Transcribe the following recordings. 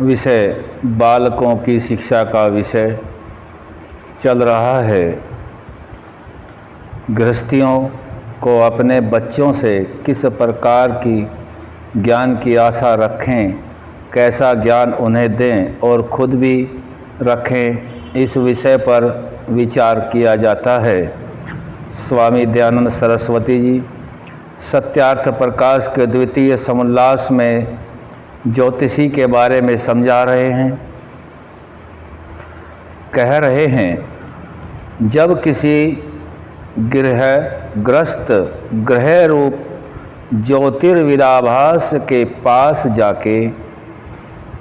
विषय बालकों की शिक्षा का विषय चल रहा है। गृहस्थियों को अपने बच्चों से किस प्रकार की ज्ञान की आशा रखें, कैसा ज्ञान उन्हें दें और खुद भी रखें, इस विषय पर विचार किया जाता है। स्वामी दयानंद सरस्वती जी सत्यार्थ प्रकाश के द्वितीय समोल्लास में ज्योतिषी के बारे में समझा रहे हैं। कह रहे हैं, जब किसी ग्रस्त ग्रह रूप ज्योतिर्विदाभास के पास जाके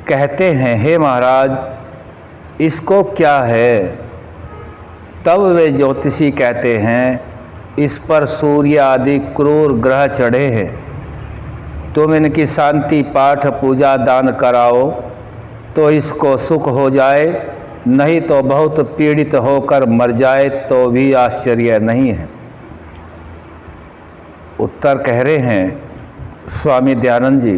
कहते हैं, हे महाराज इसको क्या है, तब वे ज्योतिषी कहते हैं, इस पर सूर्य आदि क्रूर ग्रह चढ़े हैं, तुम इनकी शांति पाठ पूजा दान कराओ तो इसको सुख हो जाए, नहीं तो बहुत पीड़ित होकर मर जाए तो भी आश्चर्य नहीं है। उत्तर कह रहे हैं स्वामी दयानंद जी,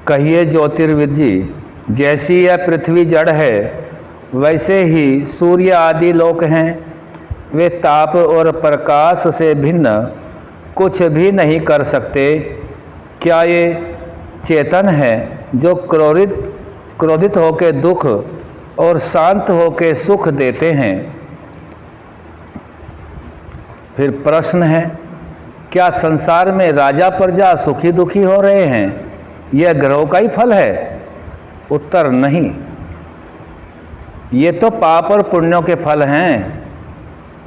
कहिए ज्योतिर्विद जी, जैसी यह पृथ्वी जड़ है वैसे ही सूर्य आदि लोक हैं, वे ताप और प्रकाश से भिन्न कुछ भी नहीं कर सकते। क्या ये चेतन है जो क्रोधित होकर दुख और शांत होकर सुख देते हैं? फिर प्रश्न है, क्या संसार में राजा प्रजा सुखी दुखी हो रहे हैं? यह ग्रहों का ही फल है? उत्तर नहीं, ये तो पाप और पुण्यों के फल हैं।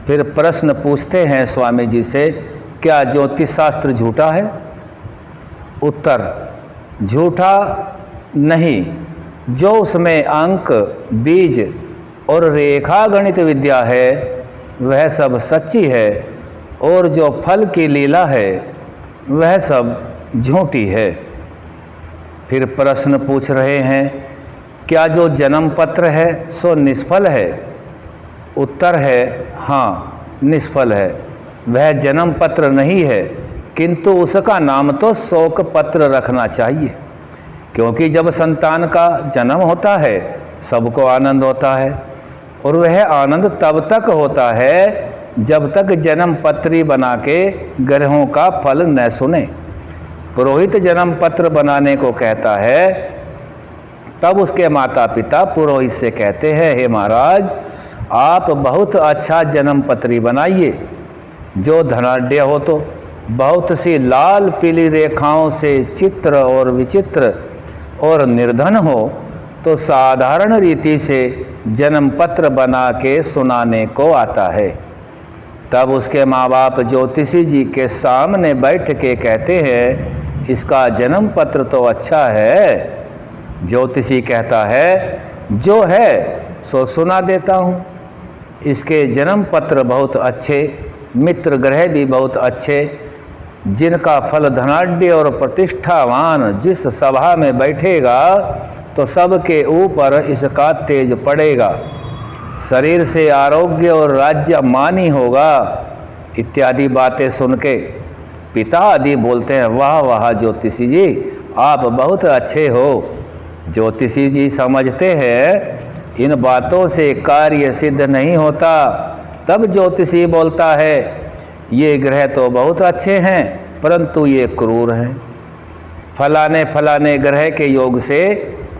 फिर प्रश्न पूछते हैं स्वामी जी से, क्या ज्योतिष शास्त्र झूठा है? उत्तर, झूठा नहीं, जो उसमें अंक बीज और रेखा गणित विद्या है वह सब सच्ची है, और जो फल की लीला है वह सब झूठी है। फिर प्रश्न पूछ रहे हैं, क्या जो जन्म पत्र है सो निष्फल है? उत्तर है, हाँ निष्फल है, वह जन्म पत्र नहीं है, किंतु उसका नाम तो शोक पत्र रखना चाहिए, क्योंकि जब संतान का जन्म होता है सबको आनंद होता है, और वह आनंद तब तक होता है जब तक जन्म पत्री बना के ग्रहों का फल न सुने। पुरोहित जन्म पत्र बनाने को कहता है, तब उसके माता पिता पुरोहित से कहते हैं, हे महाराज आप बहुत अच्छा जन्म पत्री बनाइए, जो धनाढ्य हो तो बहुत सी लाल पीली रेखाओं से चित्र और विचित्र, और निर्धन हो तो साधारण रीति से जन्म पत्र बना के सुनाने को आता है। तब उसके माँ बाप ज्योतिषी जी के सामने बैठ के कहते हैं, इसका जन्म पत्र तो अच्छा है। ज्योतिषी कहता है, जो है सो सुना देता हूँ, इसके जन्म पत्र बहुत अच्छे, मित्र ग्रह भी बहुत अच्छे, जिनका फल धनाढ्य और प्रतिष्ठावान जिस सभा में बैठेगा तो सबके ऊपर इसका तेज पड़ेगा, शरीर से आरोग्य और राज्य मानी होगा। इत्यादि बातें सुन के पिता आदि बोलते हैं, वाह वाह ज्योतिषी जी आप बहुत अच्छे हो। ज्योतिषी जी समझते हैं इन बातों से कार्य सिद्ध नहीं होता। तब ज्योतिषी बोलता है, ये ग्रह तो बहुत अच्छे हैं परंतु ये क्रूर हैं। फलाने फलाने ग्रह के योग से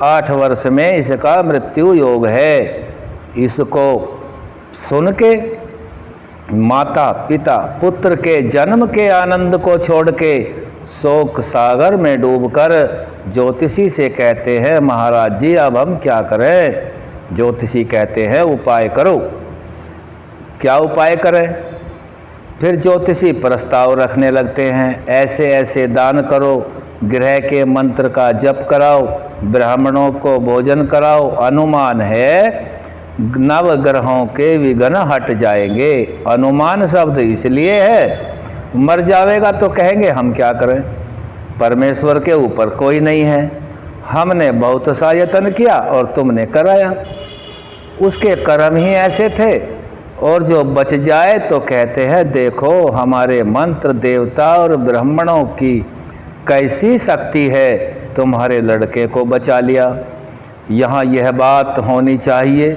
8 वर्ष में इसका मृत्यु योग है। इसको सुन के माता पिता पुत्र के जन्म के आनंद को छोड़ के शोक सागर में डूबकर ज्योतिषी से कहते हैं, महाराज जी अब हम क्या करें? ज्योतिषी कहते हैं, उपाय करो। क्या उपाय करें? फिर ज्योतिषी प्रस्ताव रखने लगते हैं, ऐसे ऐसे दान करो, ग्रह के मंत्र का जप कराओ, ब्राह्मणों को भोजन कराओ, अनुमान है नव ग्रहों के विघ्न हट जाएंगे। अनुमान शब्द इसलिए है, मर जाएगा तो कहेंगे हम क्या करें, परमेश्वर के ऊपर कोई नहीं है, हमने बहुत सा यत्न किया और तुमने कराया, उसके कर्म ही ऐसे थे और जो बच जाए तो कहते हैं देखो हमारे मंत्र देवता और ब्राह्मणों की कैसी शक्ति है, तुम्हारे लड़के को बचा लिया। यहाँ यह बात होनी चाहिए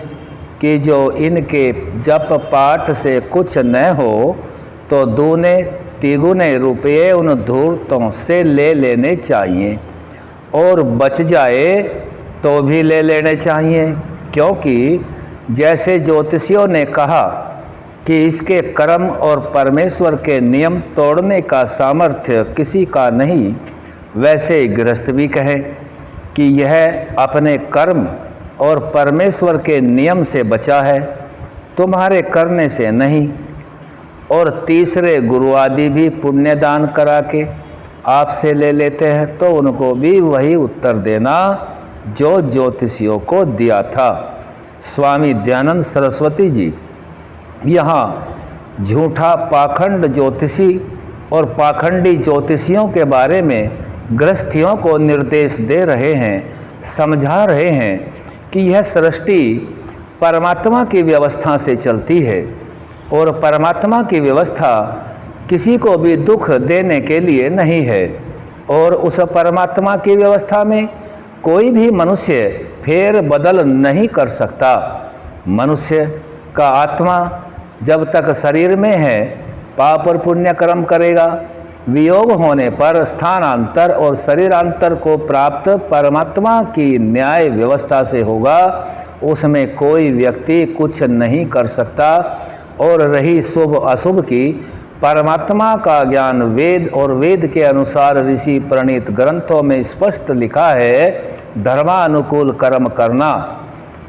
कि जो इनके जप पाठ से कुछ न हो तो दूने तिगुने रुपये उन धूर्तों से ले लेने चाहिए, और बच जाए तो भी ले लेने चाहिए, क्योंकि जैसे ज्योतिषियों ने कहा कि इसके कर्म और परमेश्वर के नियम तोड़ने का सामर्थ्य किसी का नहीं, वैसे ही गृहस्थ भी कहें कि यह अपने कर्म और परमेश्वर के नियम से बचा है, तुम्हारे करने से नहीं। और तीसरे गुरु आदि भी पुण्यदान करा के आपसे ले लेते हैं तो उनको भी वही उत्तर देना जो ज्योतिषियों को दिया था। स्वामी दयानंद सरस्वती जी यहाँ झूठा पाखंड ज्योतिषी और पाखंडी ज्योतिषियों के बारे में गृहस्थियों को निर्देश दे रहे हैं, समझा रहे हैं कि यह सृष्टि परमात्मा की व्यवस्था से चलती है और परमात्मा की व्यवस्था किसी को भी दुख देने के लिए नहीं है, और उस परमात्मा की व्यवस्था में कोई भी मनुष्य फेर बदल नहीं कर सकता। मनुष्य का आत्मा जब तक शरीर में है पाप और पुण्य कर्म करेगा, वियोग होने पर स्थानांतर और शरीरांतर को प्राप्त परमात्मा की न्याय व्यवस्था से होगा, उसमें कोई व्यक्ति कुछ नहीं कर सकता। और रही शुभ अशुभ की, परमात्मा का ज्ञान वेद और वेद के अनुसार ऋषि प्रणीत ग्रंथों में स्पष्ट लिखा है, धर्मानुकूल कर्म करना,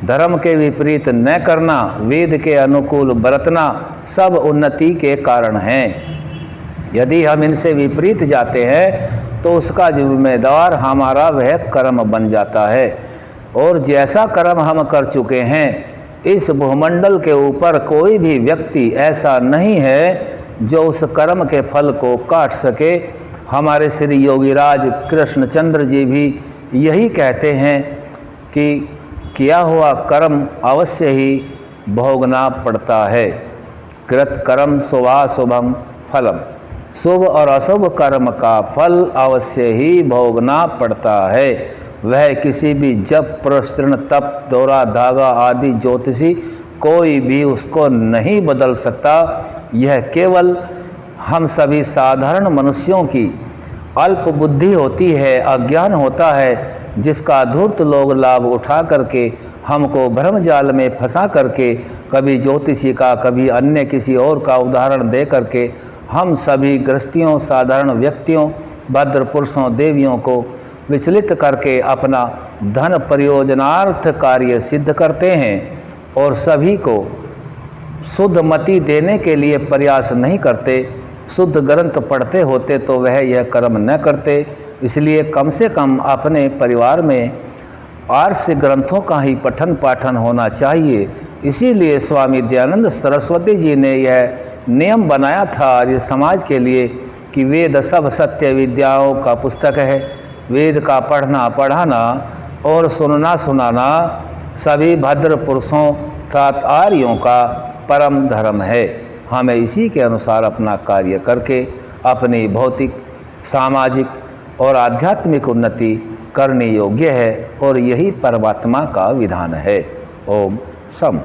धर्म के विपरीत न करना, वेद के अनुकूल बरतना सब उन्नति के कारण हैं। यदि हम इनसे विपरीत जाते हैं तो उसका जिम्मेदार हमारा वह कर्म बन जाता है, और जैसा कर्म हम कर चुके हैं इस भूमंडल के ऊपर कोई भी व्यक्ति ऐसा नहीं है जो उस कर्म के फल को काट सके। हमारे श्री योगीराज कृष्णचंद्र जी भी यही कहते हैं कि किया हुआ कर्म अवश्य ही भोगना पड़ता है। कृत कर्म शुभाशुभम फलम, शुभ और अशुभ कर्म का फल अवश्य ही भोगना पड़ता है। वह किसी भी जप प्रस्तृण तप डोरा धागा आदि ज्योतिषी कोई भी उसको नहीं बदल सकता। यह केवल हम सभी साधारण मनुष्यों की अल्प बुद्धि होती है, अज्ञान होता है, जिसका धूर्त लोग लाभ उठा करके हमको भ्रम जाल में फंसा करके कभी ज्योतिषी का कभी अन्य किसी और का उदाहरण दे करके हम सभी गृहस्थियों साधारण व्यक्तियों भद्र पुरुषों देवियों को विचलित करके अपना धन प्रयोजनार्थ कार्य सिद्ध करते हैं, और सभी को शुद्ध मति देने के लिए प्रयास नहीं करते। शुद्ध ग्रंथ पढ़ते होते तो वह यह कर्म न करते। इसलिए कम से कम अपने परिवार में आर्ष ग्रंथों का ही पठन पाठन होना चाहिए। इसीलिए स्वामी दयानंद सरस्वती जी ने यह नियम बनाया था ये समाज के लिए कि वेद सब सत्य विद्याओं का पुस्तक है। वेद का पढ़ना पढ़ाना और सुनना सुनाना सभी भद्र पुरुषों तथा आर्यों का परम धर्म है। हमें इसी के अनुसार अपना कार्य करके अपनी भौतिक सामाजिक और आध्यात्मिक उन्नति करनी योग्य है, और यही परमात्मा का विधान है। ओम सम।